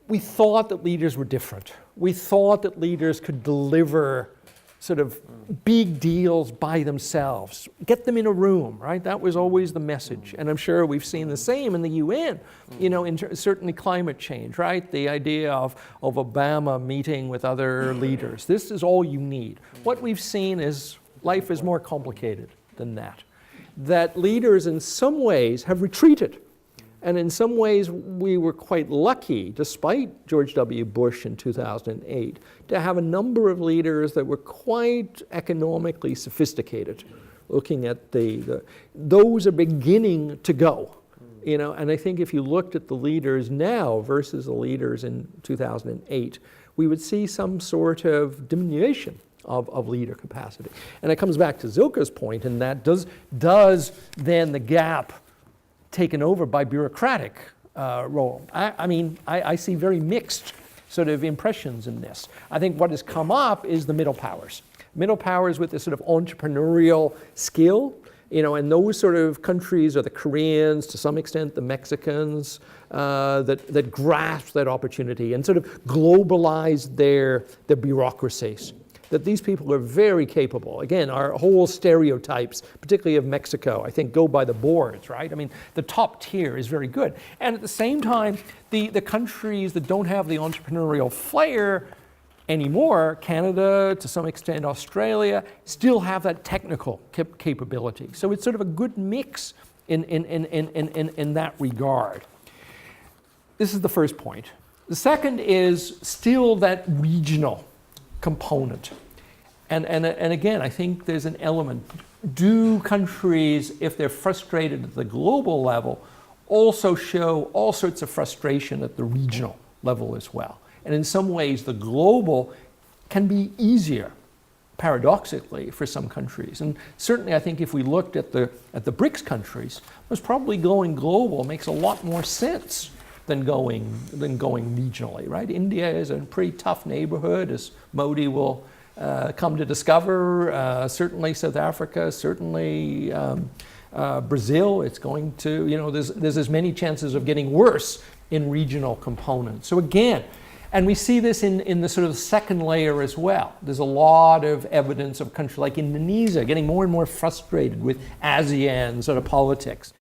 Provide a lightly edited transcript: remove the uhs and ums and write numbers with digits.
we thought that leaders were different. We thought that leaders could deliver sort of big deals by themselves. Get them in a room, right? That was always the message. And I'm sure we've seen the same in the UN, you know, certainly climate change, right? The idea of Obama meeting with other leaders. This is all you need. What we've seen is life is more complicated than that. That leaders in some ways have retreated. And in some ways, we were quite lucky, despite George W. Bush in 2008, to have a number of leaders that were quite economically sophisticated, looking at those are beginning to go. You know, and I think if you looked at the leaders now versus the leaders in 2008, we would see some sort of diminution of leader capacity. And it comes back to Zilka's point, and that does then the gap taken over by bureaucratic role. I mean, I see very mixed sort of impressions in this. I think what has come up is the middle powers. Middle powers with this sort of entrepreneurial skill, you know, and those sort of countries are the Koreans, to some extent the Mexicans, that grasp that opportunity and sort of globalize their bureaucracies. That these people are very capable. Again, our whole stereotypes, particularly of Mexico, I think go by the boards, right? I mean, the top tier is very good. And at the same time, the countries that don't have the entrepreneurial flair anymore, Canada, to some extent Australia, still have that technical capability. So it's sort of a good mix in that regard. This is the first point. The second is still that regional component. And again, I think there's an element. Do countries, if they're frustrated at the global level, also show all sorts of frustration at the regional level as well? And in some ways, the global can be easier, paradoxically, for some countries. And certainly, I think if we looked at the BRICS countries, it was probably going global makes a lot more sense than going regionally, right? India is a pretty tough neighborhood, as Modi will come to discover. Certainly South Africa, certainly Brazil. It's going to, you know, there's as many chances of getting worse in regional components. So again, and we see this in the sort of second layer as well. There's a lot of evidence of countries like Indonesia getting more and more frustrated with ASEAN sort of politics.